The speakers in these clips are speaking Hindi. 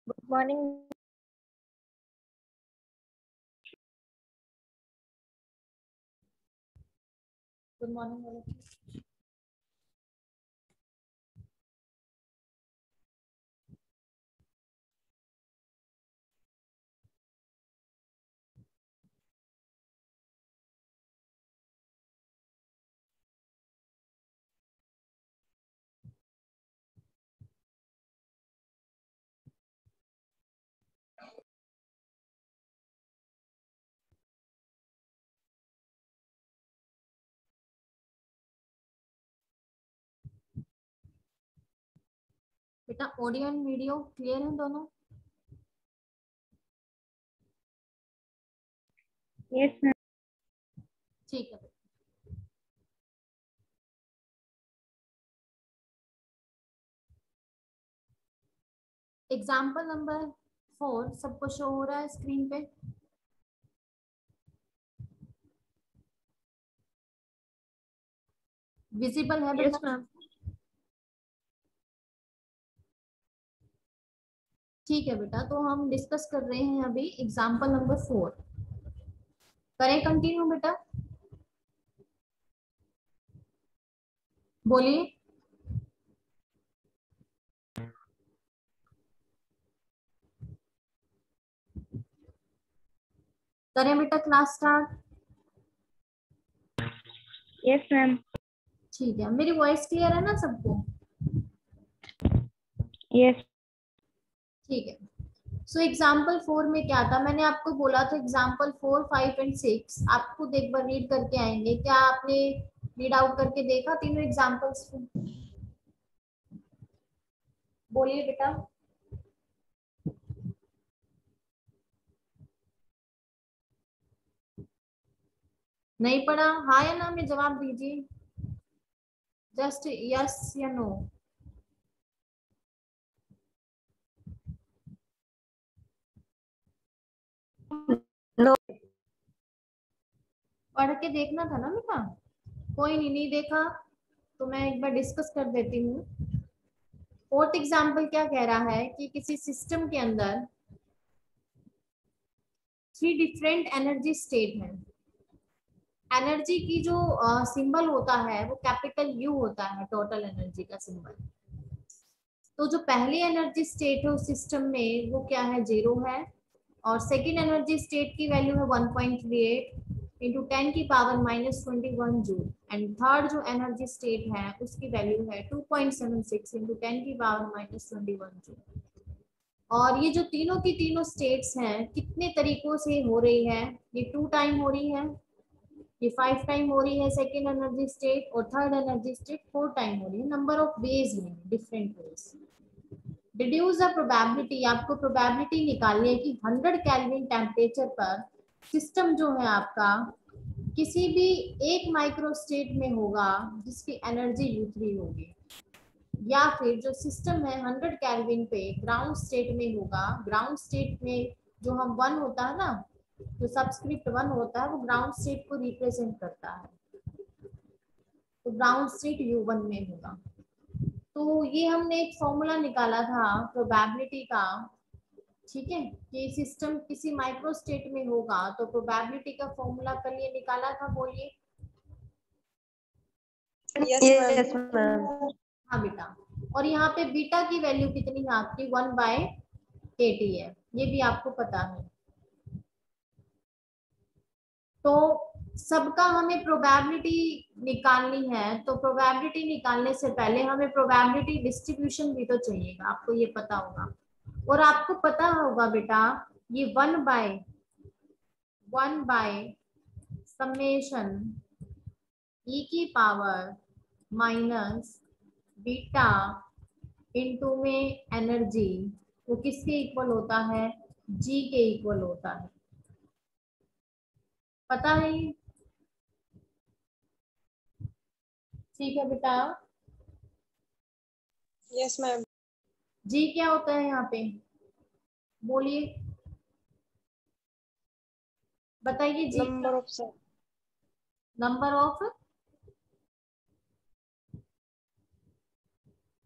Good morning. Good morning. बेटा ऑडियो एंड वीडियो क्लियर है दोनों? Yes ma'am. ठीक है। एग्जाम्पल नंबर 4 सबको शो हो रहा है स्क्रीन पे? विजिबल है यस बेटा? मैम। ठीक है बेटा, तो हम डिस्कस कर रहे हैं अभी एग्जाम्पल नंबर 4। करें कंटिन्यू बेटा? बोलिए। करें बेटा क्लास स्टार्ट? Yes ma'am. ठीक है, मेरी वॉइस क्लियर है ना सबको? यस। ठीक है। सो एग्जाम्पल 4 में क्या था, मैंने आपको बोला था एग्जाम्पल 4, 5 एंड 6 आप खुद एक बार रीड करके आएंगे। क्या आपने रीड आउट करके देखा तीनों एग्जाम्पल्स को? बोलिए बेटा। नहीं पढ़ा? हाँ या ना में जवाब दीजिए, जस्ट यस या नो। नो। पढ़ के देखना था ना बेटा? कोई नहीं देखा तो मैं एक बार डिस्कस कर देती हूँ। फोर्थ एग्जाम्पल क्या कह रहा है कि किसी सिस्टम के अंदर 3 डिफरेंट एनर्जी स्टेट है। एनर्जी की जो सिंबल होता है वो कैपिटल यू होता है, टोटल एनर्जी का सिंबल। तो जो पहली एनर्जी स्टेट है उस सिस्टम में वो क्या है, 0 है। और सेकेंड एनर्जी स्टेट की वैल्यू है 1.38 इंटू 10 की पावर -21 जूल। एंड थर्ड जो एनर्जी स्टेट है उसकी वैल्यू है 2.76 इंटू 10 की पावर -21 जूल। और ये जो तीनों की तीनों स्टेट्स हैं कितने तरीकों से हो रही है? ये 2 टाइम हो रही है, ये 5 टाइम हो रही है सेकेंड एनर्जी स्टेट, और थर्ड एनर्जी स्टेट 4 टाइम हो रही है। नंबर ऑफ वेज में different ways. Deduce the probability, आपको प्रोबेबिलिटी निकालनी है कि 100 केल्विन टेम्परेचर पर सिस्टम जो है आपका किसी भी एक माइक्रो स्टेट में होगा जिसकी एनर्जी U3 होगी, या फिर जो सिस्टम है 100 केल्विन पे ग्राउंड स्टेट में होगा। ग्राउंड स्टेट में जो हम 1 होता है ना, जो सबस्क्रिप्ट 1 होता है वो ग्राउंड स्टेट को रिप्रेजेंट करता है, तो ग्राउंड स्टेट U1 में होगा। तो ये हमने एक फॉर्मूला निकाला था प्रोबेबिलिटी का, ठीक है, कि सिस्टम किसी माइक्रो स्टेट में होगा तो प्रोबेबिलिटी का फॉर्मूला कल ये निकाला था, बोलिए। Yes ma'am. हाँ बेटा, और यहाँ पे बीटा की वैल्यू कितनी है आपकी, 1/80 है, ये भी आपको पता है। तो सबका हमें प्रोबेबिलिटी निकालनी है, तो प्रोबेबिलिटी निकालने से पहले हमें प्रोबेबिलिटी डिस्ट्रीब्यूशन भी तो चाहिएगा, आपको ये पता होगा। और आपको पता होगा बेटा ये 1/1 समेशन e की पावर माइनस बीटा इनटू में एनर्जी, वो किसके इक्वल होता है? जी के इक्वल होता है। पता है ये? ठीक है बेटा। Yes ma'am. जी क्या होता है यहाँ पे? बोलिए, बताइए। जी number of cell. Number of,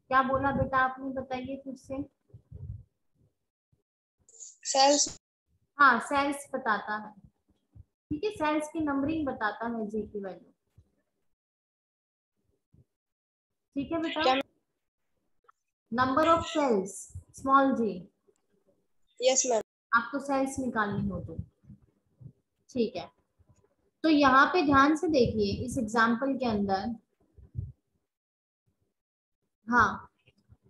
क्या बोला बेटा आपने? बताइए फिर से। सेल्स। हाँ, सेल्स बताता है। ठीक है, सेल्स की नंबरिंग बताता है जी की वैल्यू। ठीक है बेटा। क्या? Number of cells, small g. Yes ma'am. आपको सेल्स निकालनी हो तो ठीक है। तो यहाँ पे ध्यान से देखिए इस एग्जाम्पल के अंदर। हाँ,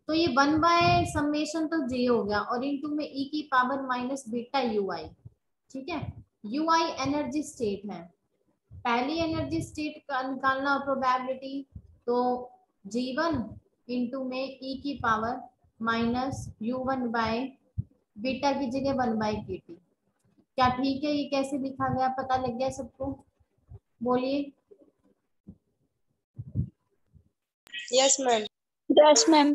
तो ये 1/समेशन तो जी हो गया और इनटू में ई की पावर माइनस बीटा यू आई। ठीक है, यू आई एनर्जी स्टेट है। पहली एनर्जी स्टेट का निकालना प्रोबेबिलिटी, तो G1 इंटू में ई की power minus U1 by beta की जगह 1/kT। क्या ठीक है? ये कैसे लिखा गया, पता लग गया सबको? बोलिए। Yes ma'am. Yes ma'am.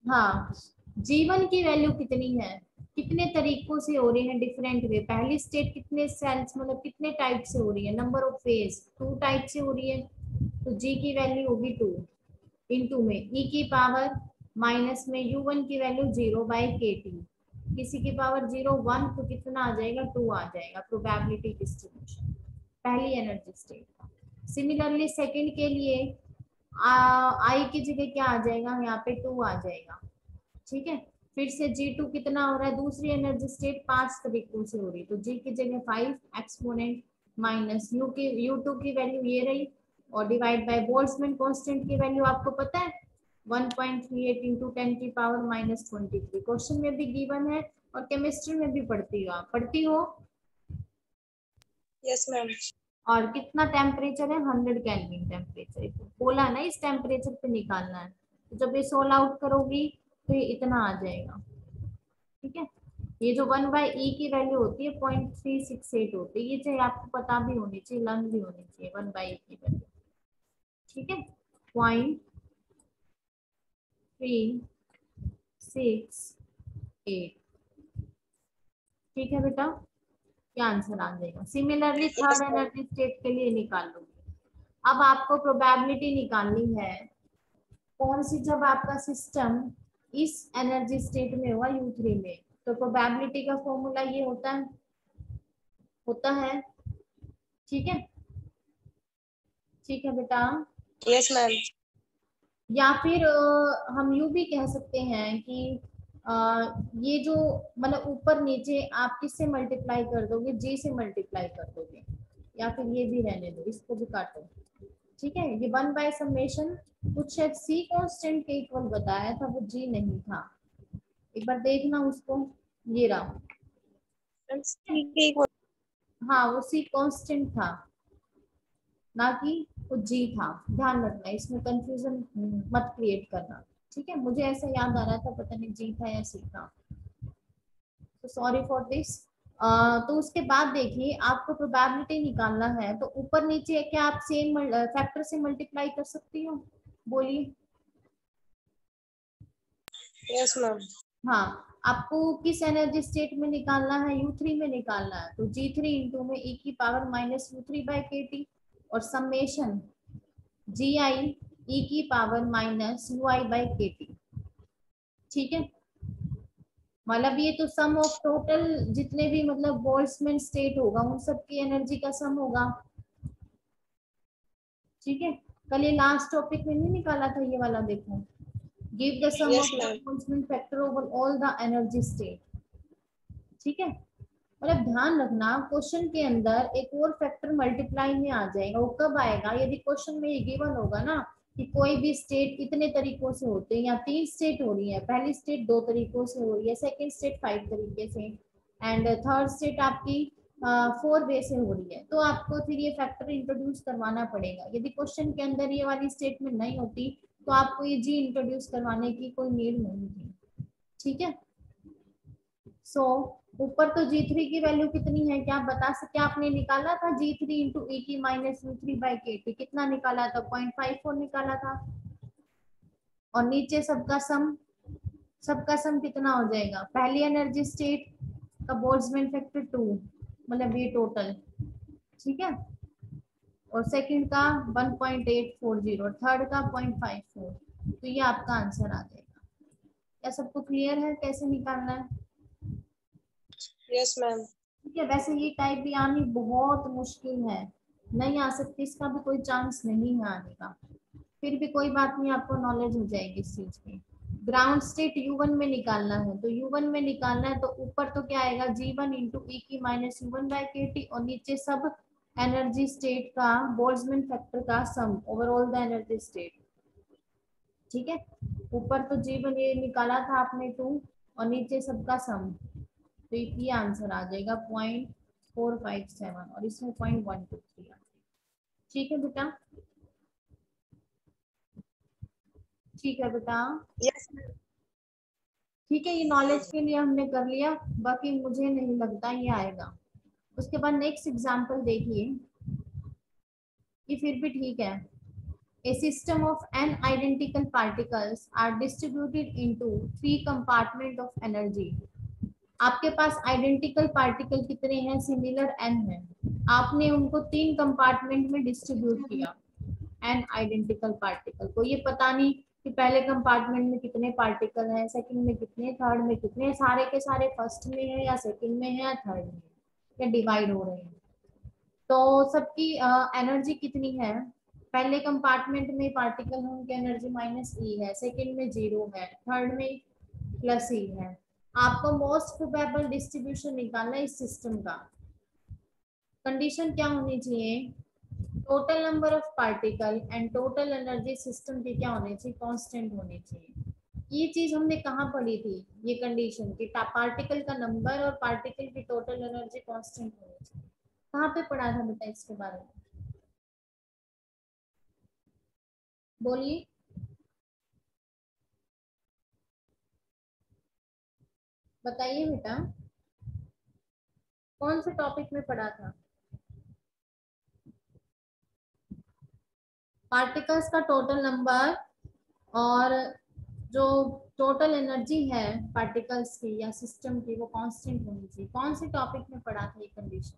हाँ, G1 की वैल्यू कितनी है? कितने तरीकों से हो रही है? Different way. पहली स्टेट कितने सेल्स मतलब कितने टाइप से हो रही है? नंबर ऑफ फेज 2 टाइप से हो रही है, तो G की वैल्यू होगी 2 इंटू में ई की पावर माइनस में U1 की वैल्यू 0/kT। किसी की पावर 0 1 तो कितना आ जाएगा? 2 आ जाएगा। प्रोबेबिलिटी डिस्ट्रीब्यूशन पहली एनर्जी स्टेट का। सिमिलरली सेकंड के लिए आई की जगह क्या आ जाएगा? यहाँ पे 2 आ जाएगा। ठीक है, फिर से G2 कितना हो रहा है? दूसरी एनर्जी स्टेट 5 तरीकों से हो रही है, तो G की जगह 5 एक्सपोनेंट माइनस U2 की वैल्यू ये रही और डिवाइड बाय बोल्ट्जमैन कांस्टेंट की वैल्यू आपको पता है 1.38 इंटू 10 की पावर माइनस 23। क्वेश्चन में भी गिवन है और केमिस्ट्री में भी पढ़ती हो। Yes ma'am. और कितना टेम्परेचर है? 100 केल्विन टेम्परेचर बोला ना, इस टेम्परेचर पे निकालना है। तो जब ये सोल्व आउट करोगी तो ये इतना आ जाएगा। ठीक है, ये जो 1/e की वैल्यू होती है 0.368 होती है। ये चाहे आपको पता भी होनी चाहिए, लर्न भी होनी चाहिए 1/e की वैल्यू। ठीक है, 0.368। ठीक है बेटा, क्या आंसर आ जाएगा? Similarly yes third ma'am. Energy state के लिए निकाल लो। अब आपको प्रोबेबिलिटी निकालनी है कौन सी, जब आपका सिस्टम इस एनर्जी स्टेट में हुआ U3 में, तो प्रोबेबिलिटी का फॉर्मूला ये होता है। ठीक है, ठीक है बेटा। Yes ma'am. या फिर हम यूं भी कह सकते हैं कि अ, ये जो मतलब ऊपर नीचे आप किससे मल्टीप्लाई कर दोगे? G से मल्टीप्लाई कर दोगे, या फिर ये भी रहने दो, इसको भी काटो। ठीक है, ये 1/समेशन कुछ शायद C कांस्टेंट के इक्वल बताया था, वो G नहीं था। एक बार देखना उसको, ये रहा। ठीक है। हाँ, वो C कांस्टेंट था, ना कि वो G था। ध्यान रखना, इसमें कंफ्यूजन मत क्रिएट करना। ठीक है, मुझे ऐसा याद आ रहा था, पता नहीं G था या C था, तो सॉरी फॉर दिस। तो उसके बाद देखिए आपको प्रोबेबिलिटी निकालना है, तो ऊपर नीचे क्या आप सेम फैक्टर से मल्टीप्लाई कर सकती हो? बोलिए। Yes ma'am. हाँ, आपको किस एनर्जी स्टेट में निकालना है? U3 में निकालना है, तो G3 इंटू में e की पावर माइनस U3/kT और समेशन GI e की पावर माइनस UI/kT। ठीक है, मतलब ये तो सम ऑफ टोटल जितने भी मतलब बोल्ट्जमैन स्टेट होगा उन सब की एनर्जी का सम होगा। ठीक है, कल ये लास्ट टॉपिक में नहीं निकाला था ये वाला, देखो। Give the sum yes of the ma'am. Boltzmann factor over all the energy state. ठीक है, मतलब ध्यान रखना क्वेश्चन के अंदर एक और फैक्टर मल्टीप्लाई में आ जाएगा। वो कब आएगा? यदि क्वेश्चन में ये गिवन होगा ना कि कोई भी स्टेट इतने तरीकों से होते हैं, या 3 स्टेट हो रही है, पहली स्टेट 2 तरीकों से हो रही है, सेकंड स्टेट 5 तरीके से, एंड थर्ड स्टेट आपकी 4 वे से हो रही है, तो आपको फिर ये फैक्टर इंट्रोड्यूस करवाना पड़ेगा। यदि क्वेश्चन के अंदर ये वाली स्टेटमेंट नहीं होती तो आपको ये जी इंट्रोड्यूस करवाने की कोई नीड नहीं थी। ठीक है, सो ऊपर तो G3 की वैल्यू कितनी है, क्या आप बता सकते, आपने निकाला था G3 इंटू ई की माइनस U3 बाई के, कितना निकाला था, 0.54 निकाला था। और नीचे सबका सम कितना हो जाएगा, पहली एनर्जी स्टेट का बोल्ट्जमैन फैक्टर 2, मतलब ये टोटल। ठीक है, और सेकंड का 1.840, थर्ड का 0.54, तो ये आपका आंसर आ जाएगा। क्या सबको क्लियर है कैसे निकालना है? Yes ma'am. ठीक है, वैसे ये टाइप भी आनी बहुत मुश्किल है, नहीं आ सकती, इसका भी कोई चांस नहीं है आने का, फिर भी कोई बात नहीं, आपको नॉलेज हो जाएगी इस चीज की। ग्राउंड स्टेट U1 में निकालना है, तो U1 में निकालना है तो ऊपर तो क्या आएगा G1 इंटू ई की माइनस U1 बाई के, और नीचे सब एनर्जी स्टेट का बोल्ट्जमैन फैक्टर का सम ओवरऑल द एनर्जी स्टेट। ठीक है, ऊपर तो G1 ये निकाला था आपने 2, और नीचे सबका सम, तो ये आंसर आ जाएगा 0.457, और इसमें 0.123। ठीक है बेटा, ठीक है बेटा, यस मैम। ठीक है, ये नॉलेज के लिए हमने कर लिया, बाकी मुझे नहीं लगता ये आएगा। उसके बाद नेक्स्ट एग्जांपल देखिए, ये फिर भी ठीक है। A system of n identical particles are distributed into 3 compartment of energy. आपके पास आइडेंटिकल पार्टिकल कितने हैं, सिमिलर n है, आपने उनको 3 कंपार्टमेंट में डिस्ट्रीब्यूट किया n आइडेंटिकल पार्टिकल को, ये पता नहीं कि पहले कंपार्टमेंट में कितने पार्टिकल हैं, सेकंड में कितने, थर्ड में कितने, सारे के सारे फर्स्ट में है या सेकंड में है या थर्ड में, या डिवाइड हो रहे हैं। तो सबकी एनर्जी कितनी है, पहले कंपार्टमेंट में पार्टिकल है उनकी एनर्जी माइनस ई है, सेकंड में 0 है, थर्ड में प्लस ई है। आपको मोस्ट प्रोबेबल डिस्ट्रीब्यूशन निकालना है इस सिस्टम का। कंडीशन क्या होनी चाहिए, total number of particle and total energy system की क्या होनी चाहिए, कांस्टेंट होनी चाहिए। ये चीज हमने कहाँ पढ़ी थी, ये कंडीशन कि पार्टिकल का नंबर और पार्टिकल की टोटल एनर्जी कांस्टेंट होनी चाहिए, कहाँ पे पढ़ा था बेटा इसके बारे में, बोलिए। बताइए बेटा, कौन से टॉपिक में पढ़ा था, पार्टिकल्स का टोटल नंबर और जो टोटल एनर्जी है पार्टिकल्स की या सिस्टम की वो कांस्टेंट होनी चाहिए, कौन से टॉपिक में पढ़ा था ये कंडीशन,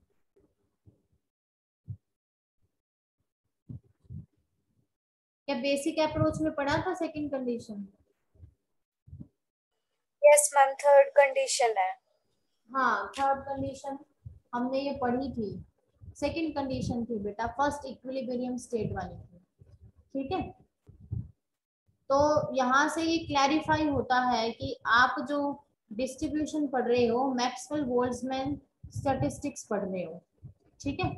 क्या बेसिक अप्रोच में पढ़ा था second condition? Yes ma'am, third condition है। हाँ, थर्ड कंडीशन हमने ये पढ़ी थी, सेकंड कंडीशन थी बेटा फर्स्ट इक्विलिब्रियम स्टेट वाली थी। ठीक है, तो यहाँ से ये क्लैरिफाई होता है कि आप जो डिस्ट्रीब्यूशन पढ़ रहे हो मैक्सवेल बोल्ट्जमैन स्टैटिस्टिक्स पढ़ रहे हो। ठीक है,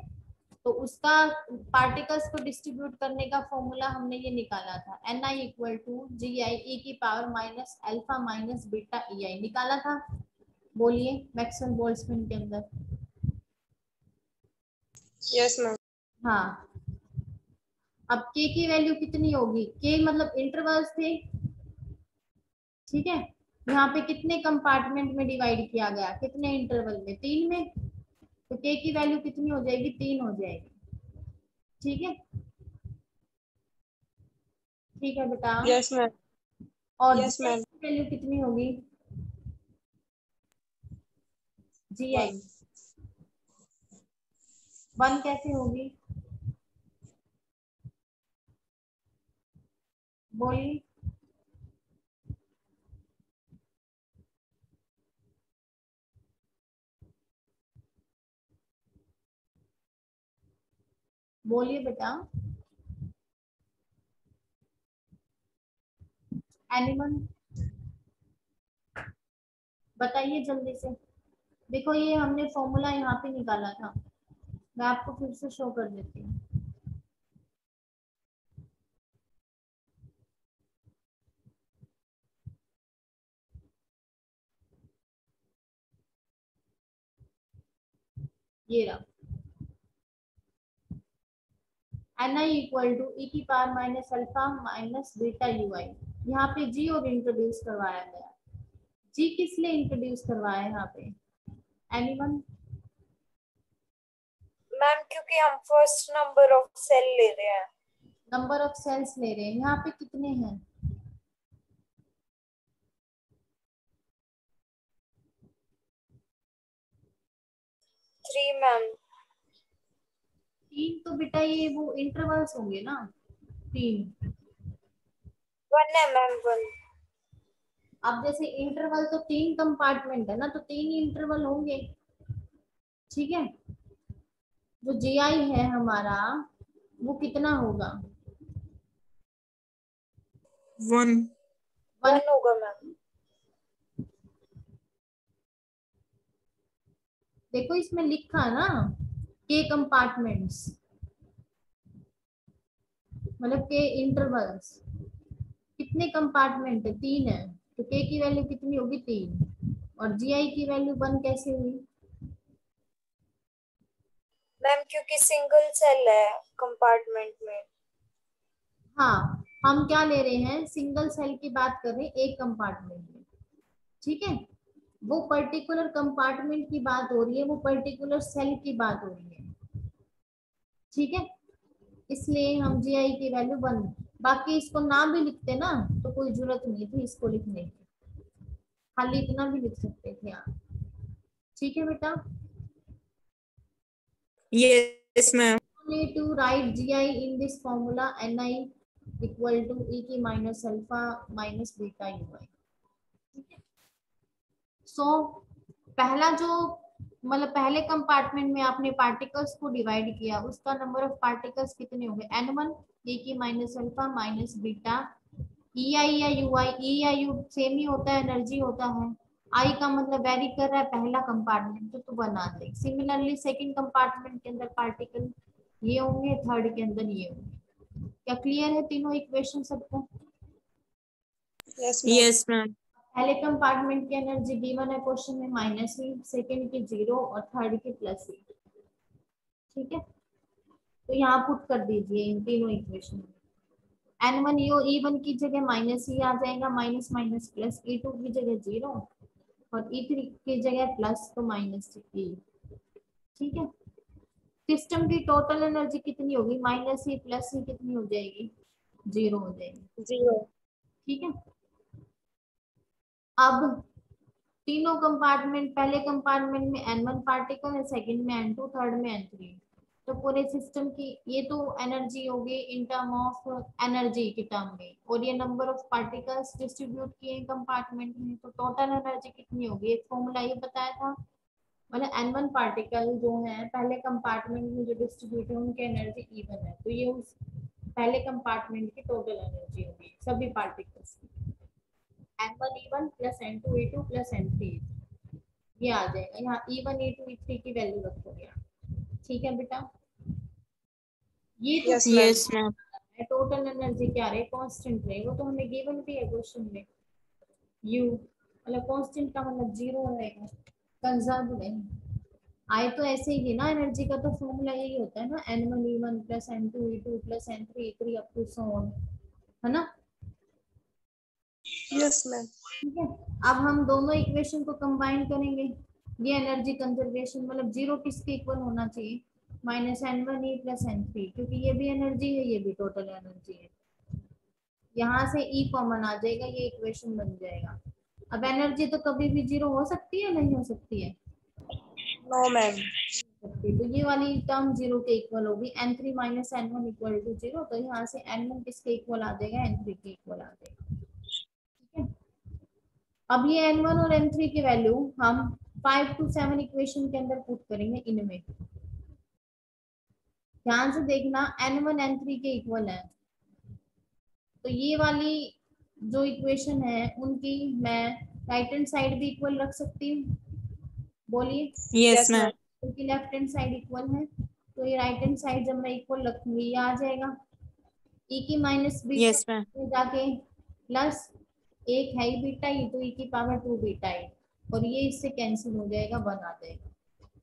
तो उसका पार्टिकल्स को डिस्ट्रीब्यूट करने का फॉर्मूला हमने ये निकाला था, Ni equal to g i e की power minus alpha minus beta e i निकाला था। बोलिए मैक्सवेल बोल्ट्जमैन के अंदर। Yes ma'am. हाँ, अब के की वैल्यू कितनी होगी, के मतलब इंटरवल्स थे। ठीक है, यहाँ पे कितने कंपार्टमेंट में डिवाइड किया गया, कितने इंटरवल में, 3 में, तो के की वैल्यू कितनी हो जाएगी, 3 हो जाएगी। ठीक है, ठीक है बेटा, यस मैम। और यस जी आई मैम। की वैल्यू कितनी होगी, जी आई 1। 1 कैसे होगी, बोलिए। बोलिए बेटा, एनिमल बताइए जल्दी से। देखो ये हमने फॉर्मूला यहाँ पे निकाला था, मैं आपको फिर से शो कर देती हूँ। ये रहा ni इक्वल टू ई की power minus alpha minus beta u i. यहाँ पे जी और इंट्रोड्यूस करवाया गया। जी किस लिए इंट्रोड्यूस करवाया है यहाँ पे? एनीवन? मैम क्योंकि हम फर्स्ट नंबर ऑफ सेल ले रहे हैं। नंबर ऑफ सेल्स ले रहे हैं। यहाँ पे कितने हैं? 3 मैम। 3 तो बेटा ये वो इंटरवल्स होंगे ना, 3। 1 है मैम, 1। अब जैसे इंटरवल तो 3 कंपार्टमेंट है ना, तो 3 इंटरवल होंगे। ठीक है, जो जी आई है हमारा वो कितना होगा? 1 1। 1 होगा मैम। देखो इसमें लिखा है ना के कंपार्टमेंट्स, मतलब के इंटरवल्स। कितने कंपार्टमेंट है? 3 है, तो के की वैल्यू कितनी होगी? 3। और जी आई की वैल्यू 1 कैसे हुई? मैम क्योंकि सिंगल सेल है कंपार्टमेंट में। हाँ, हम क्या ले रहे हैं? सिंगल सेल की बात कर रहे हैं एक कंपार्टमेंट में। ठीक है, वो पर्टिकुलर कंपार्टमेंट की बात हो रही है, वो पर्टिकुलर सेल की बात हो रही है। ठीक है, इसलिए हम जी आई की वैल्यू 1। बाकी इसको ना भी लिखते ना तो कोई जरूरत नहीं थी इसको लिखने की, खाली इतना भी लिख सकते थे आप। ठीक है बेटा, yes ma'am need to write gi in this formula ni equal to e की minus alpha minus beta u i. So पहला जो मतलब पहले कंपार्टमेंट में आपने पार्टिकल्स को डिवाइड किया, उसका नंबर ऑफ पार्टिकल्स कितने होंगे? n1 e की minus alpha minus beta e i या यू आई। ई या यू सेम ही होता है, एनर्जी होता है। आई का मतलब वेरी कर रहा है पहला कंपार्टमेंट, तो बना दे। सिमिलरली सेकंड कंपार्टमेंट के अंदर पार्टिकल ये होंगे, थर्ड के अंदर ये होंगे। क्या क्लियर है तीनों इक्वेशन सबको? Yes ma'am. yes ma'am पहले कंपार्टमेंट की एनर्जी गिवन है क्वेश्चन में माइनस ई, सेकेंड की 0 और थर्ड की प्लस ई। ठीक है, तो यहाँ पुट कर दीजिए इन तीनों इक्वेशन में। n1 E1 की जगह माइनस ई आ जाएगा, माइनस माइनस प्लस, E2 की जगह 0 और E3 की जगह प्लस तो माइनस ई। ठीक है, सिस्टम की टोटल एनर्जी कितनी होगी? माइनस ई प्लस ई कितनी हो जाएगी? 0 हो जाएगी। 0। ठीक है, अब तीनों कंपार्टमेंट, पहले कंपार्टमेंट में n1 पार्टिकल है, सेकंड में n2, थर्ड में n3। तो पूरे सिस्टम की ये तो एनर्जी होगी इन टर्म ऑफ एनर्जी की टर्म में, और ये नंबर ऑफ पार्टिकल्स डिस्ट्रीब्यूट किए कंपार्टमेंट में, तो टोटल एनर्जी कितनी होगी? एक फॉर्मूला ये बताया था, मतलब n1 पार्टिकल जो है पहले कंपार्टमेंट में जो डिस्ट्रीब्यूट है उनकी एनर्जी E1 है, तो ये उस पहले कंपार्टमेंट की टोटल एनर्जी होगी सभी पार्टिकल्स की। n1 E1 plus n2 E2 plus n3 ये आ जाएगा। यहाँ E1 E2 E3 की वैल्यू रखोगे आप। ठीक है बेटा, ये तो yes ma'am. yes ma'am total energy क्या रहे? कांस्टेंट रहे, वो तो हमें गिवन भी है क्वेश्चन में। U मतलब कांस्टेंट का मतलब 0 रहेगा, कंजर्व नहीं। आए तो ऐसे ही है ना, एनर्जी का तो फॉर्मूला यही होता है ना, n1 E1 plus n2 E2 plus n3 E3 up to so on, है ना? Yes ma'am. ठीक है, अब हम दोनों इक्वेशन को कंबाइन करेंगे। ये एनर्जी कंजर्वेशन मतलब 0 किसके इक्वल होना चाहिए? Minus n1 E plus n3, क्योंकि ये भी एनर्जी है ये भी टोटल एनर्जी है। यहाँ से E कॉमन आ जाएगा, ये इक्वेशन बन जाएगा। अब एनर्जी तो कभी भी 0 हो सकती है, नहीं हो सकती है? No ma'am. तो ये वाली टर्म 0 के इक्वल होगी। n3 minus n1 equal to 0, तो यहाँ से n1 किसके इक्वल आ जाएगा? n3 के इक्वल आ जाएगा। ठीक है, अब ये n1 और n3 की वैल्यू हम 5 to 7 इक्वेशन के अंदर पुट करेंगे इनमें। ध्यान से देखना, n1 n3 के इक्वल है, तो ये वाली जो इक्वेशन है उनकी मैं राइट हैंड साइड भी इक्वल रख सकती हूँ। बोलिए, yes यस ma'am मैम। क्योंकि लेफ्ट हैंड साइड इक्वल है, तो ये राइट हैंड साइड जब मैं इक्वल रखूंगी ये आ जाएगा। e की माइनस बीटा yes ma'am जाके प्लस एक है ही बीटा ई, तो e की पावर 2 बीटा ई, और ये इससे कैंसिल हो जाएगा, 1 आ जाएगा।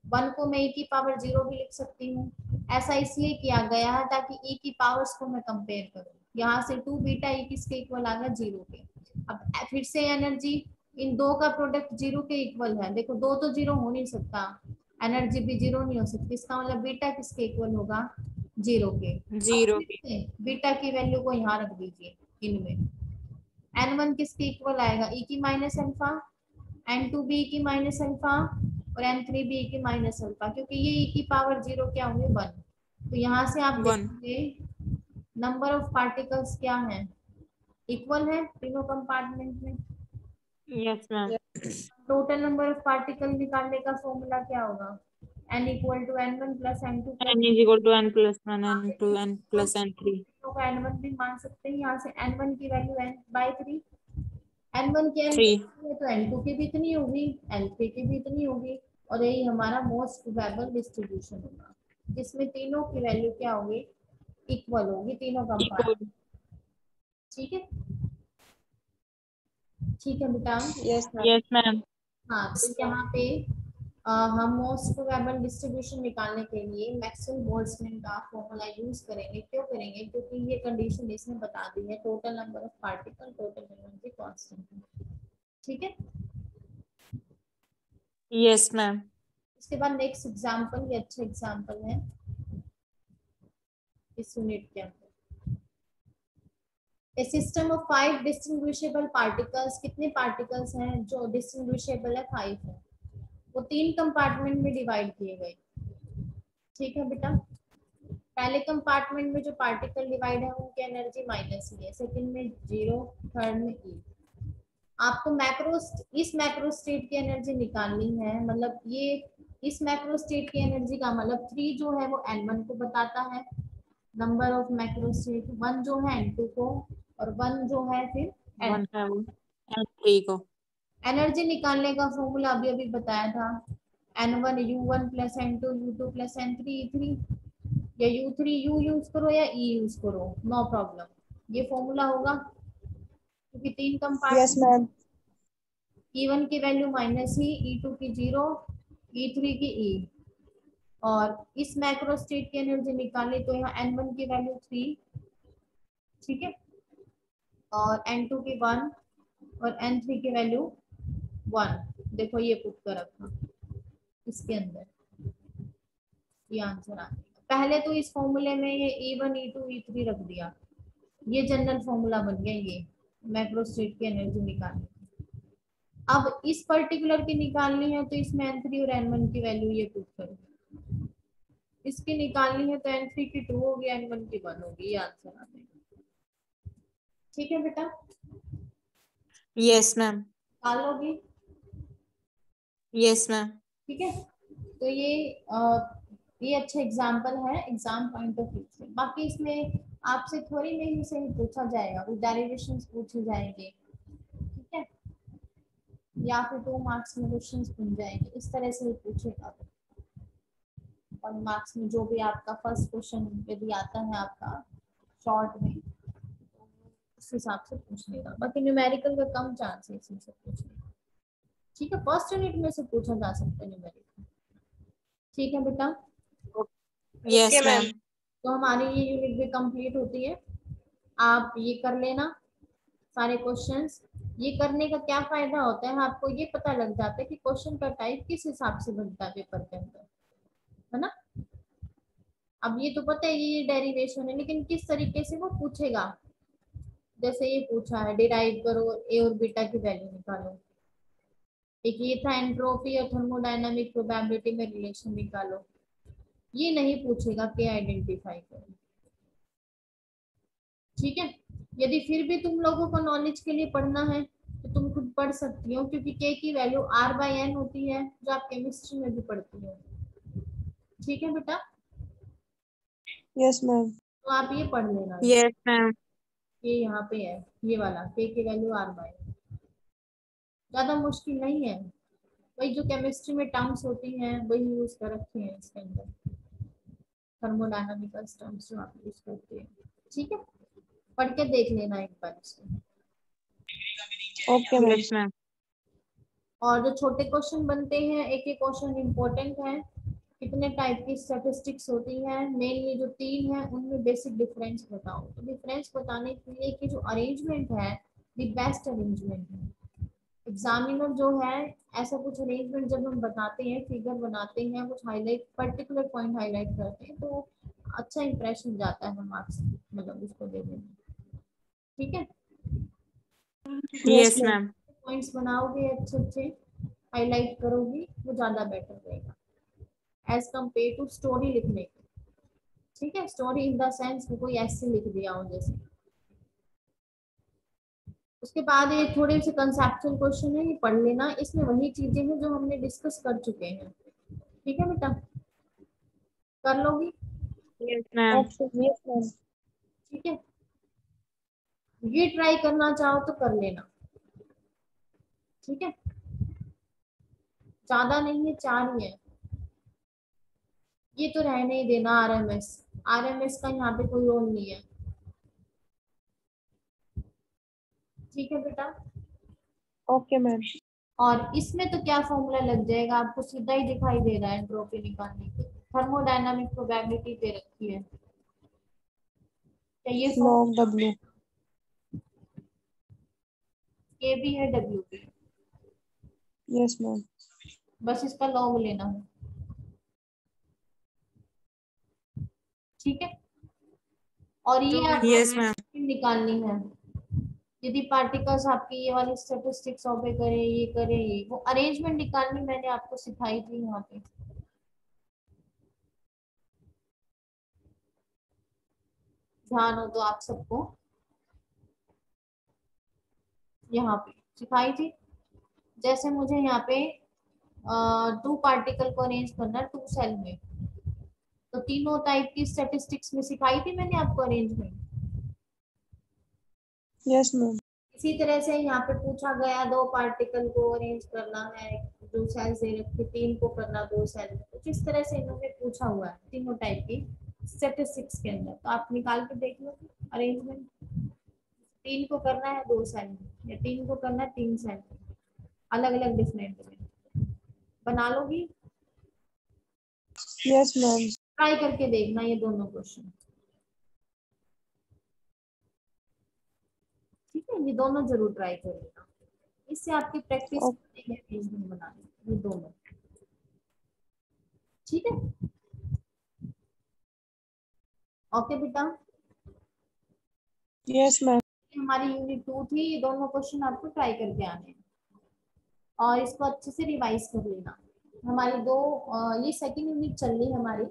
1 को मैं e की पावर 0 भी लिख सकती हूँ। ऐसा इसलिए किया गया है ताकि e की पावर्स को मैं कंपेयर करूँ। यहाँ से 2 बीटा e किसके इक्वल आ गया 0 के। अब फिर से एनर्जी इन दो का प्रोडक्ट 0 के इक्वल है। देखो दो तो 0 हो नहीं सकता, एनर्जी भी 0 नहीं हो सकती, इसका मतलब बीटा किसके इक्वल होगा 0 के। अब 0 फिर के। से बीटा की वैल्यू को यहाँ रख दीजिए इनमें। n1 किसके इक्वल आएगा e की माइनस अल्फा, n2 भी e की माइनस अल्फा और n3 भी e की माइनस अल्फा, क्योंकि ये e की पावर 0 क्या होंगे 1। तो यहाँ से आप 1। देखोगे नंबर ऑफ पार्टिकल्स क्या है, इक्वल है तीनों कंपार्टमेंट में। Yes ma'am. Total number of particle निकालने का फॉर्मूला क्या होगा, n equal to n1 plus n2 plus. n is equal to n plus 1 n2 n plus n3। n1 भी मान सकते हैं, यहाँ से n1 की वैल्यू n/3, n1 की n 3। है तो n2 की भी इतनी होगी, n3 की भी इतनी होगी, और यही हमारा मोस्ट प्रोबेबल डिस्ट्रीब्यूशन होगा जिसमें तीनों की वैल्यू क्या होगी इक्वल होगी, तीनों कंपार्टमेंट। इक्वल। ठीक है, ठीक है बेटा। Yes ma'am. Yes ma'am. हाँ तो यहाँ पे हम मोस्ट प्रोबेबल डिस्ट्रीब्यूशन निकालने के लिए मैक्सवेल बोल्ट्जमैन का फॉर्मूला यूज करेंगे। क्यों करेंगे, क्योंकि ये कंडीशन इसने बता दी है total number of particle total energy constant. ठीक है, यस मैम। इसके बाद नेक्स्ट एग्जांपल, ये अच्छा एग्जांपल है इस यूनिट के अंदर। A system of 5 distinguishable particles, कितने पार्टिकल्स हैं जो डिस्टिंग्विशेबल है 5 है, वो 3 कंपार्टमेंट में डिवाइड किए गए। ठीक है बेटा, पहले कंपार्टमेंट में जो पार्टिकल डिवाइड है उनकी एनर्जी माइनस ही है, सेकंड में 0, थर्ड में ई। आपको मैक्रो इस मैक्रो स्टेट की एनर्जी निकालनी है, मतलब ये इस मैक्रो स्टेट की एनर्जी का मतलब 3 जो है वो n1 को बताता है नंबर ऑफ मैक्रो स्टेट, 1 जो है n2 को, और 1 जो है फिर n। 1 है वो n3 को। एनर्जी निकालने का फॉर्मूला अभी अभी बताया था, n1 u1 plus n2 u2 plus n3 e3, या u3 u यूज करो या e यूज करो, नो प्रॉब्लम, ये फॉर्मूला होगा क्योंकि 3 यस कंपार्टमेंट। मैम। E1 की वैल्यू माइनस ही, E2 की 0, E3 की E, और इस मैक्रो स्टेट की एनर्जी निकाली तो यहाँ n1 की वैल्यू 3, ठीक है, और n2 की 1 और n3 की वैल्यू 1। देखो ये पुट कर रखा इसके अंदर, ये आंसर आ जाएगा। पहले तो इस फॉर्मूले में ये E1 E2 E3 रख दिया, ये जनरल फॉर्मूला बन गया ये मैक्रो स्टेट की एनर्जी निकालने। अब इस पर्टिकुलर की निकालनी है तो इसमें n3 और n1 की वैल्यू ये पुट करो, इसकी निकालनी है तो n3 की 2 होगी n1 की 1 होगी, ये आंसर आ जाएगा। ठीक है बेटा, यस मैम। निकाल लोगी। Yes ma'am. ठीक है, तो ये अच्छा एग्जांपल है एग्जाम पॉइंट ऑफ व्यू से। बाकी इसमें आपसे थोड़ी नहीं से ही पूछा जाएगा, कुछ डेरिवेशंस पूछे जाएंगे, ठीक है, या फिर 2 मार्क्स में क्वेश्चंस बन जाएंगे, इस तरह से ही पूछेगा। और मार्क्स में जो भी आपका फर्स्ट क्वेश्चन यदि आता है आपका शॉर्ट में, तो उस हिसाब से पूछ लेगा। बाकी न्यूमेरिकल का कम चांस है इसमें से पूछने का। ठीक है, फर्स्ट यूनिट में से पूछा जा सकता है न्यूमेरिकल। ठीक है बेटा, यस मैम। तो हमारी ये यूनिट भी कंप्लीट होती है। आप ये कर लेना सारे क्वेश्चंस। ये करने का क्या फायदा होता है, आपको ये पता लग जाता है कि क्वेश्चन का टाइप किस हिसाब से बनता है पेपर के अंदर, है ना। अब ये तो पता है ये डेरिवेशन है, लेकिन किस तरीके से वो पूछेगा। जैसे ये पूछा है डिराइव करो ए और बीटा की वैल्यू निकालो, एक ये था एंट्रोपी और थर्मोडायनामिक प्रोबेबिलिटी में रिलेशन निकालो, ये नहीं पूछेगा के आइडेंटिफाई करो। ठीक है, यदि फिर भी तुम लोगों को नॉलेज के लिए पढ़ना है तो तुम खुद पढ़ सकती हो, क्योंकि के की वैल्यू r/n होती है जो आप केमिस्ट्री में भी पढ़ती हो। ठीक है बेटा, यस मैम। तो आप ये पढ़ लेना, यस मैम। ये यहाँ पे है ये वाला के की वैल्यू r/n, ज्यादा मुश्किल नहीं है, वही जो केमिस्ट्री में टर्म्स होती हैं वही यूज कर रखे हैं इसके अंदर, थर्मोडायनामिकल टर्म्स जो आप यूज करते हैं। ठीक है, पढ़ के देख लेना एक बार इसको। Okay ma'am. Yes ma'am. और जो छोटे क्वेश्चन बनते हैं, एक एक क्वेश्चन इम्पोर्टेंट है, कितने टाइप की स्टैटिस्टिक्स होती हैं, मेनली जो 3 है उनमें बेसिक डिफरेंस बताओ। तो डिफरेंस बताने के लिए कि जो अरेंजमेंट है द बेस्ट अरेंजमेंट है। एग्जामिनर जो है ऐसा कुछ अरेंजमेंट जब हम बताते हैं, फिगर बनाते हैं, कुछ हाईलाइट पर्टिकुलर पॉइंट हाईलाइट करते हैं तो अच्छा इंप्रेशन जाता है मार्क्स मतलब उसको देने में। ठीक है, यस मैम। पॉइंट्स बनाओगे अच्छे अच्छे हाईलाइट करोगी वो ज्यादा बेटर रहेगा एज कम्पेयर टू स्टोरी लिखने के। ठीक है, स्टोरी इन द सेंस वो कोई ऐसे लिख दिया हो जैसे। उसके बाद ये थोड़े से कंसेप्चुअल क्वेश्चन है, ये पढ़ लेना, इसमें वही चीजें हैं जो हमने डिस्कस कर चुके हैं। ठीक है बेटा, कर लोगी? Yes ma'am. ठीक है, ये ट्राई करना चाहो तो कर लेना। ठीक है, ज्यादा नहीं है, 4 ही है। ये तो रहने ही देना, आरएमएस, आरएमएस का यहाँ पे कोई रोल नहीं है। ठीक है बेटा, ओके मैम। और इसमें तो क्या फॉर्मूला लग जाएगा आपको, सीधा ही दिखाई दे रहा है एंट्रोपी निकालने के। थर्मोडायनामिक प्रोबेबिलिटी दे रखी है, क्या ये लॉग डब्ल्यू। के भी है, डब्ल्यू भी है, यस मैम। बस इसका लॉग लेना है। ठीक है, और ये आपको यस मैम। निकालनी है यदि पार्टिकल्स आपकी ये वाली स्टैटिस्टिक्स ऑबे करे, ये करे, ये वो अरेंजमेंट निकालनी मैंने आपको सिखाई थी यहाँ पे। ध्यान हो तो आप सबको यहाँ पे सिखाई थी। जैसे मुझे यहाँ पे 2 पार्टिकल को अरेंज करना है 2 सेल में, तो तीनों टाइप की स्टैटिस्टिक्स में सिखाई थी मैंने आपको अरेंजमेंट। Yes ma'am. इसी तरह से यहाँ पे पूछा गया 2 पार्टिकल को अरेंज करना है, 2 सेल दे रखे, 3 को करना 2 सेल में, कुछ इस तरह से इन्होंने पूछा हुआ है तीनों टाइप की स्टैटिस्टिक्स के अंदर। तो आप निकाल के देख लो अरेंजमेंट, 3 को करना है 2 सेल में या 3 को करना है 3 सेल में, अलग अलग डिफरेंट में बना लोगी। Yes ma'am. ट्राई करके देखना ये दोनों क्वेश्चन। ठीक है, ये दोनों जरूर ट्राई कर लेना, इससे आपकी प्रैक्टिस है अरेंजमेंट बनाने ये दोनों। ठीक है, ओके बेटा। Yes ma'am. हमारी यूनिट 2 थी, ये दोनों क्वेश्चन आपको ट्राई करके आने हैं और इसको अच्छे से रिवाइज कर लेना। हमारी ये सेकंड यूनिट चल रही है हमारी।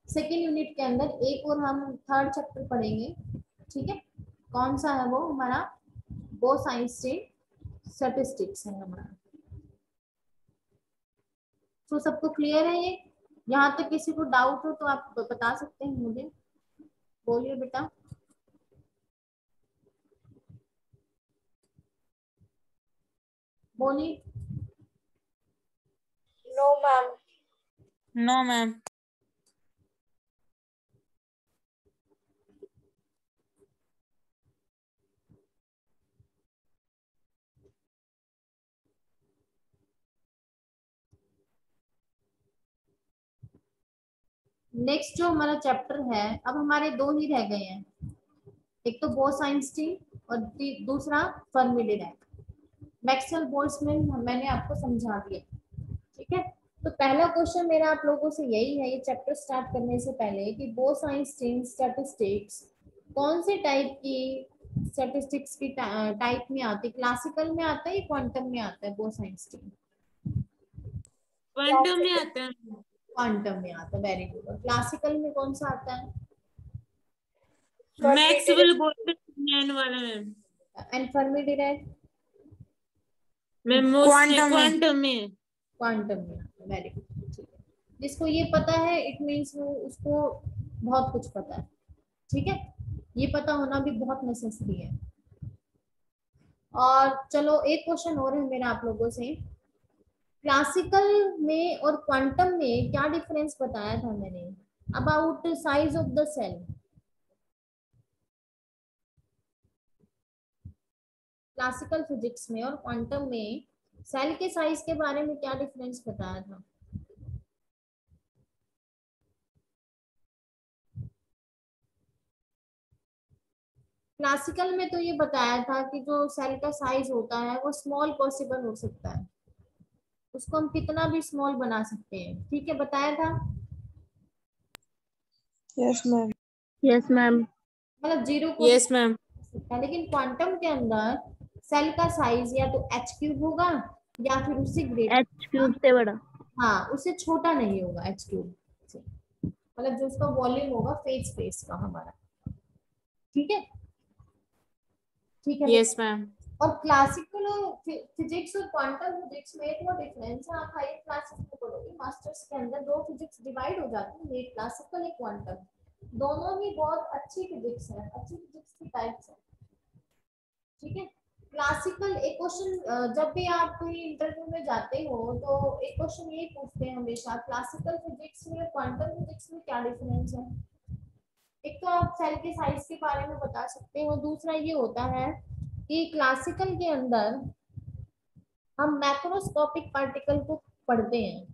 सेकंड यूनिट के अंदर एक और हम थर्ड चैप्टर पढ़ेंगे। ठीक है, कौन सा है वो हमारा, बोस-आइंस्टीन स्टैटिस्टिक्स है हमारा। तो सबको क्लियर है ये? यहाँ तक किसी को डाउट हो तो आप बता सकते हैं मुझे, बोलिए बेटा। बोलिए। No ma'am. No ma'am. Next जो हमारा चैप्टर है, अब हमारे 2 ही रह गए हैं, एक तो बोस-आइंस्टीन और दूसरा फर्मी-डिराक। मैक्सवेल-बोल्ट्जमैन मैंने आपको समझा दिया। ठीक है, तो पहला क्वेश्चन मेरा आप लोगों से यही है ये चैप्टर स्टार्ट करने से पहले कि बोस-आइंस्टीन स्टैटिस्टिक्स कौन से टाइप की स्टैटिस्टिक्स की टाइप में आती है, क्लासिकल में आता है या क्वांटम में आता है बोस-आइंस्टीन? क्वांटम में आता है। क्वांटम में आता है, वेरी गुड। और क्लासिकल में कौन सा आता है? मैक्सवेल बोल्ट्जमैन वाला ma'am. And Fermi-Dirac? Ma'am quantum में। क्वांटम में आता है, वेरी गुड। ठीक है, जिसको ये पता है इट मीन्स वो उसको बहुत कुछ पता है। ठीक है, ये पता होना भी बहुत नेसेसरी है। और चलो एक क्वेश्चन और है मेरा आप लोगों से, क्लासिकल में और क्वांटम में क्या डिफरेंस बताया था मैंने about size of the cell? Classical physics में और क्वांटम में सेल के साइज के बारे में क्या डिफरेंस बताया था? क्लासिकल में तो ये बताया था कि जो सेल का साइज होता है वो स्मॉल पॉसिबल हो सकता है, उसको हम कितना भी स्मॉल बना सकते हैं, ठीक है, बताया था। Yes, ma'am. Yes ma'am. मतलब जीरो को यस मैम। सकता है, लेकिन क्वांटम के अंदर सेल का साइज या तो एच क्यूब होगा या फिर उससे ग्रेटर एच होगा। क्यूब से बड़ा। हाँ, उससे छोटा नहीं होगा एच क्यूब से, मतलब जो उसका वॉल्यूम होगा फेज स्पेस का हमारा, ठीक है, ठीक है यस बेटा। मैम। और क्लासिकल और फिजिक्स और क्वांटम फिजिक्स में थोड़ा डिफरेंस है, आप हायर क्लासेस में पढ़ोगे, मास्टर्स के अंदर दो फिजिक्स डिवाइड हो जाती है, एक क्लासिकल एक क्वांटम, दोनों ही बहुत अच्छी फिजिक्स है, अच्छी फिजिक्स की टाइप्स है, ठीक है। क्लासिकल एक क्वेश्चन जब भी आप कोई इंटरव्यू में जाते हो तो एक क्वेश्चन यही पूछते हैं हमेशा, क्लासिकल फिजिक्स में क्वांटम फिजिक्स में क्या डिफरेंस है। एक तो आप सेल के साइज के बारे में बता सकते हो, दूसरा ये होता है कि क्लासिकल के अंदर हम मैक्रोस्कोपिक पार्टिकल को पढ़ते हैं,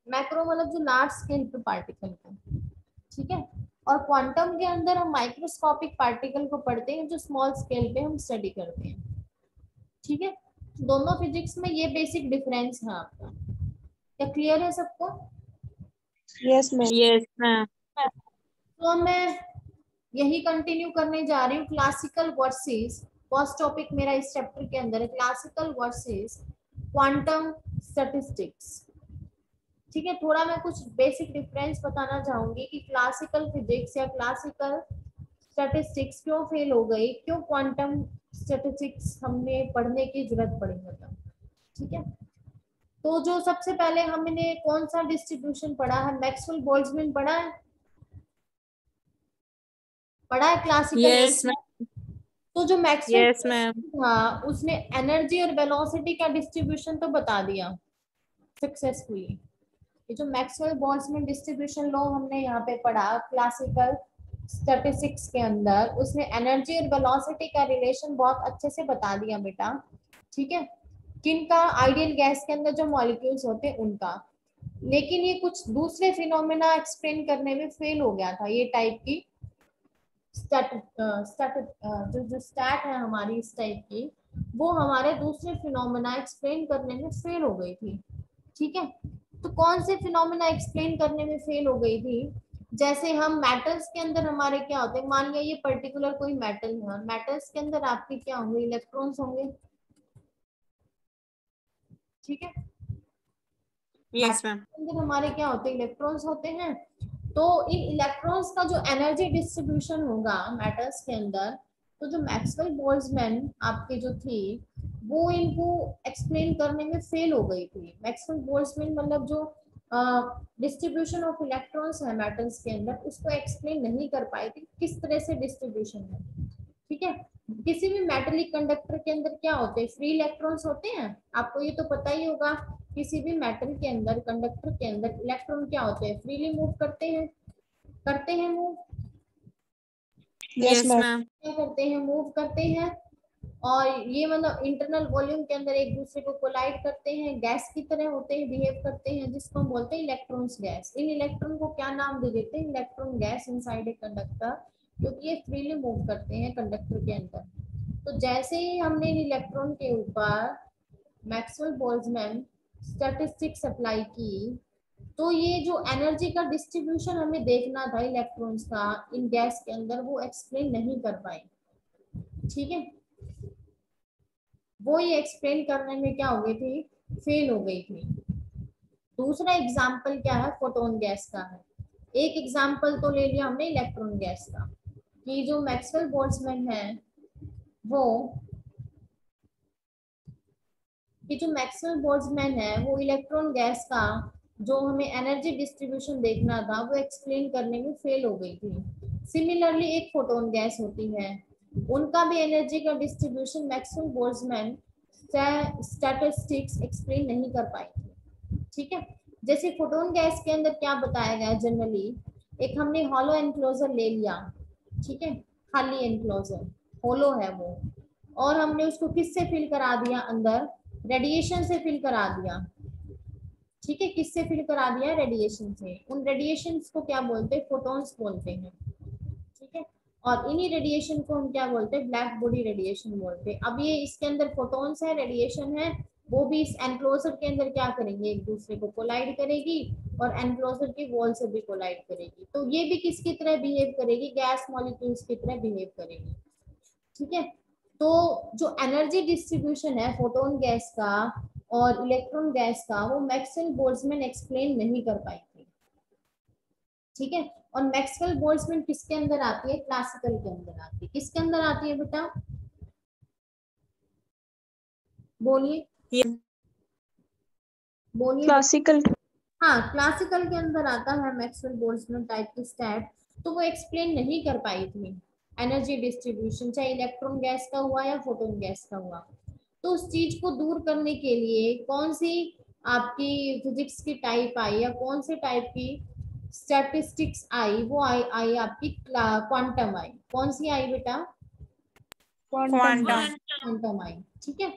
मैक्रो मतलब जो लार्ज स्केल पे पार्टिकल को, ठीक है, और क्वांटम के अंदर हम माइक्रोस्कोपिक पार्टिकल को पढ़ते हैं जो स्मॉल स्केल पे हम स्टडी करते हैं, ठीक है। दोनों फिजिक्स में ये बेसिक डिफरेंस है आपका, क्या क्लियर है सबको। Yes, ma'am. Yes ma'am. तो मैं यही कंटिन्यू करने जा रही हूँ, क्लासिकल वर्सेस, फर्स्ट टॉपिक मेरा इस चैप्टर के अंदर है क्लासिकल वर्सेस क्वांटम स्टैटिस्टिक्स, ठीक है। थोड़ा मैं कुछ बेसिक डिफरेंस बताना चाहूंगी कि क्लासिकल फिजिक्स या क्लासिकल स्टैटिस्टिक्स क्यों फेल हो गई, क्यों क्वांटम स्टैटिस्टिक्स हमें पढ़ने की जरूरत पड़ी, मतलब, ठीक है। तो जो सबसे पहले हमने कौन सा डिस्ट्रीब्यूशन पढ़ा है, मैक्सवेल बोल्ट्जमैन पढ़ा है क्लासिकल यस एक में। मैम। तो जो मैक्सवेल यस मैम। था उसने एनर्जी और वेलोसिटी का डिस्ट्रीब्यूशन तो बता दिया सक्सेसफुली। ये जो मैक्सवेल बोल्ट्जमैन डिस्ट्रीब्यूशन लॉ हमने यहाँ पे पढ़ा क्लासिकल स्टैटिस्टिक्स के अंदर, उसने एनर्जी और वेलोसिटी का रिलेशन बहुत अच्छे से बता दिया बेटा, ठीक है, किनका, आइडियल गैस के अंदर जो मॉलिक्यूल्स होते हैं उनका। लेकिन ये कुछ दूसरे फिनोमेना एक्सप्लेन करने में फेल हो गया था, ये टाइप की जो स्टैट है हमारी इस टाइप की, वो हमारे दूसरे फिनोमेना एक्सप्लेन करने में फेल हो गई थी, ठीक है। तो कौन से फिनोमेना एक्सप्लेन करने में फेल हो गई थी, जैसे हम मेटल्स के अंदर हमारे क्या होते हैं, मान लिया ये पर्टिकुलर कोई मेटल है, मेटल्स के अंदर आपके क्या होंगे, इलेक्ट्रॉन्स होंगे, ठीक है, यस मेटल मैम। के अंदर हमारे क्या होते हैं, इलेक्ट्रॉन्स होते हैं। तो इन इलेक्ट्रॉन्स का जो एनर्जी डिस्ट्रीब्यूशन होगा मेटल्स के अंदर, तो जो मैक्सवेल बोल्ट्जमैन आपके जो थी वो इनको एक्सप्लेन करने में फेल हो गई थी। मैक्सवेल बोल्ट्जमैन मतलब जो डिस्ट्रीब्यूशन ऑफ इलेक्ट्रॉन्स है मेटल्स के अंदर उसको एक्सप्लेन नहीं कर पाई थी, किस तरह से डिस्ट्रीब्यूशन है, ठीक है। किसी भी मेटेलिक कंडक्टर के अंदर क्या होते हैं, फ्री इलेक्ट्रॉन्स होते हैं, आपको ये तो पता ही होगा, किसी भी मेटल के अंदर कंडक्टर के अंदर इलेक्ट्रॉन क्या होते हैं, फ्रीली मूव करते हैं move, Yes, yes ma'am. Ma'am. क्या करते हैं, मूव करते हैं। और ये मतलब इंटरनल वॉल्यूम के अंदर एक दूसरे को कोलाइड करते हैं, गैस की तरह होते हैं, बिहेव करते हैं, जिसको हम बोलते हैं इलेक्ट्रॉन्स गैस। इन इलेक्ट्रॉन को क्या नाम दे देते हैं, electron gas inside a conductor, क्योंकि ये फ्रीली मूव करते हैं कंडक्टर के अंदर। तो जैसे ही हमने इन इलेक्ट्रॉन के ऊपर मैक्सवेल बोल्ट्जमैन स्टैटिस्टिक्स अप्लाई की, तो ये जो एनर्जी का डिस्ट्रीब्यूशन हमें देखना था इलेक्ट्रॉन्स का इन गैस के अंदर, वो एक्सप्लेन नहीं कर पाए, ठीक है, वो ये एक्सप्लेन करने में क्या हो गई थी, फेल हो गई थी। दूसरा एग्जाम्पल क्या है, फोटोन गैस का है। एक एग्जाम्पल तो ले लिया हमने इलेक्ट्रॉन गैस का, कि जो मैक्सवेल बोल्ट्जमैन है वो कि जो मैक्सवेल बोल्ट्जमैन है वो इलेक्ट्रॉन गैस का जो हमें एनर्जी डिस्ट्रीब्यूशन देखना था वो एक्सप्लेन करने में फेल हो गई थी। सिमिलरली एक फोटोन गैस होती है, उनका भी एनर्जी का distribution Maxwell Boltzmann statistics explain नहीं कर पाई थी, ठीक है। जैसे फोटोन गैस के अंदर क्या बताया गया, जनरली एक हमने हॉलो एनक्लोजर ले लिया, ठीक है, खाली एनक्लोजर होलो है वो, और हमने उसको किससे फिल करा दिया, अंदर रेडिएशन से फिल करा दिया, ठीक है, किससे फिल करा दिया, रेडिएशन से। उन रेडिएशन को क्या बोलते हैं, फोटॉन्स बोलते हैं, ठीक है। और इन्हीं रेडिएशन को हम क्या बोलते हैं, ब्लैक बॉडी रेडिएशन बोलते हैं। अब ये इसके अंदर फोटॉन्स है, रेडिएशन है, वो भी इस एनक्लोजर के अंदर क्या करेंगे, एक दूसरे को कोलाइड करेगी और एनक्लोजर की वॉल से भी कोलाइड करेगी। तो ये भी किसकी तरह बिहेव करेगी, गैस मॉलिक्यूल्स की तरह बिहेव करेगी। ठीक है, तो जो एनर्जी डिस्ट्रीब्यूशन है फोटोन गैस का और इलेक्ट्रॉन गैस का, वो मैक्सवेल बोल्ट्जमैन एक्सप्लेन नहीं कर पाई थी। ठीक है, और मैक्सवेल बोल्ट्जमैन किसके अंदर आती है, क्लासिकल के अंदर आती है। किसके अंदर आती है बेटा, बोलिए बोलिए। क्लासिकल। हाँ, क्लासिकल के अंदर आता है मैक्सवेल बोल्ट्जमैन टाइप की स्टैट। तो वो एक्सप्लेन नहीं कर पाई थी एनर्जी डिस्ट्रीब्यूशन, चाहे इलेक्ट्रॉन गैस का हुआ या फोटोन गैस का हुआ। तो उस चीज को दूर करने के लिए कौन सी आपकी फिजिक्स की टाइप आई या कौन से टाइप की स्टैटिस्टिक्स आई, वो आई आपकी क्वांटम आई। कौन सी आई बेटा, क्वांटम। क्वांटम आई। ठीक है,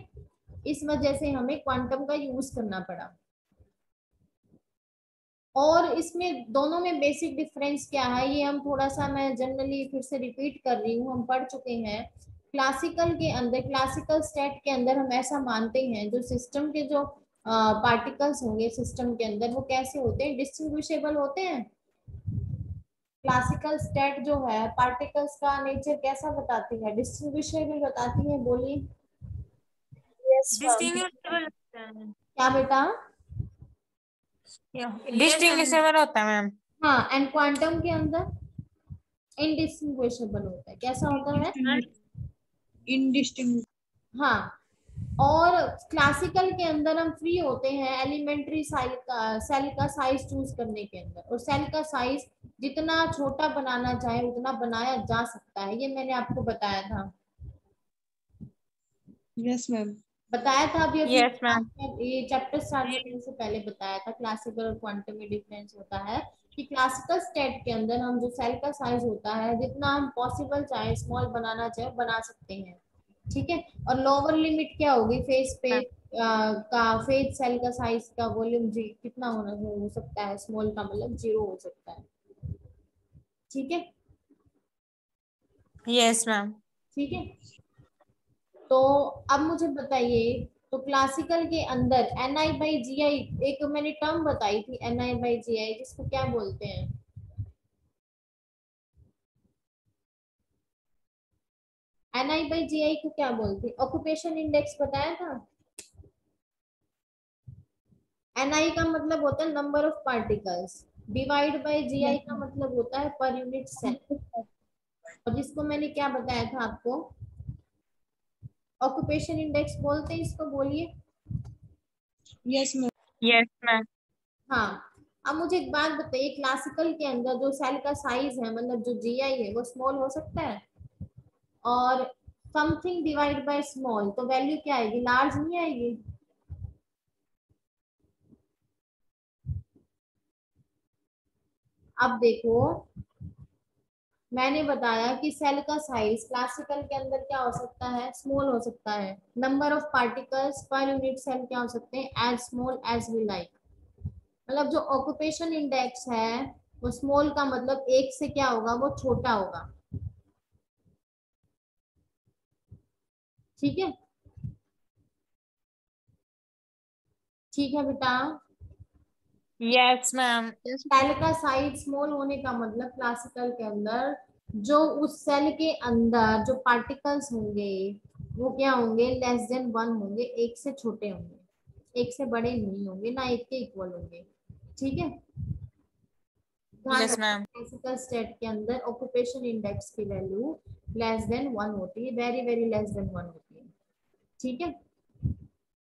इस वजह से हमें क्वांटम का यूज करना पड़ा। और इसमें दोनों में बेसिक डिफरेंस क्या है, ये हम थोड़ा सा, मैं जनरली फिर से रिपीट कर रही हूँ, हम पढ़ चुके हैं। क्लासिकल के अंदर, क्लासिकल स्टेट के अंदर हम ऐसा मानते हैं जो सिस्टम के जो पार्टिकल्स होंगे सिस्टम के अंदर, वो कैसे होते हैं, डिस्टिंग्विशेबल होते हैं। क्लासिकल स्टेट जो है पार्टिकल्स का नेचर कैसा बताती है, डिस्टिंग्विशेबल बताती है। बोलिए Yes, ma'am. डिस्टिंग्विशेबल होता है, क्या बेटा। डिस्टिंग्विशेबल होता है मैम। हाँ, एंड क्वांटम के अंदर इनडिस्टिंग्विशेबल होता है। कैसा होता है, इनडिस्टिंग। हाँ। और क्लासिकल के अंदर हम फ्री होते हैं एलिमेंट्री सेल का साइज चूज करने के अंदर, और सेल का साइज जितना छोटा बनाना चाहे उतना बनाया जा सकता है। ये मैंने आपको बताया था, यस मैम। बताया था अभी अभी यस मैम। ये चैप्टर स्टार्ट करने से पहले बताया था। क्लासिकल और क्वांटम में डिफरेंस होता है कि क्लासिकल स्टेट के अंदर हम जो सेल का साइज होता है जितना हम पॉसिबल चाहे स्मॉल बनाना चाहे बना सकते हैं। ठीक है, और लोअर लिमिट क्या होगी, फेज पे का फेज सेल का साइज का वॉल्यूम जी कितना हो सकता है, स्मॉल का मतलब 0 हो सकता है। ठीक है, यस मैम। ठीक है। तो अब मुझे बताइए, तो क्लासिकल के अंदर Ni/Gi, एक मैंने टर्म बताई थी Ni/Gi, जिसको क्या बोलते हैं, Ni/Gi को क्या बोलते हैं, ऑक्यूपेशन इंडेक्स बताया था। Ni का मतलब होता है number of particles, divide by Gi का मतलब होता है पर यूनिट सेल। और जिसको मैंने क्या बताया था आपको, ऑक्यूपेशन इंडेक्स बोलते हैं इसको। बोलिए यस मैम। Yes ma'am. हाँ। अब मुझे एक बात बताइए, क्लासिकल के अंदर जो सेल का साइज है मतलब जो Gi है वो स्मॉल हो सकता है, और समथिंग डिवाइड बाय स्मॉल तो वैल्यू क्या आएगी, लार्ज नहीं आएगी। अब देखो, मैंने बताया कि सेल का साइज क्लासिकल के अंदर क्या हो सकता है, स्मॉल हो सकता है। नंबर ऑफ पार्टिकल्स पर यूनिट सेल क्या हो सकते हैं, as small as we like. मतलब जो ऑक्यूपेशन इंडेक्स है वो स्मॉल का मतलब एक से क्या होगा, वो छोटा होगा। ठीक है, ठीक है बेटा। Yes ma'am. सेल का साइज स्मॉल होने का मतलब क्लासिकल के अंदर जो उस सेल के अंदर जो पार्टिकल्स होंगे वो क्या होंगे, लेस देन 1 होंगे, एक से छोटे होंगे, एक से बड़े नहीं होंगे, ना एक के इक्वल होंगे। ठीक है, ध्यान यस रखना, मैम। क्लासिकल स्टेट के अंदर ऑक्यूपेशन इंडेक्स की वैल्यू लेस देन 1 होती है, वेरी वेरी लेस देन 1 होती है। ठीक है,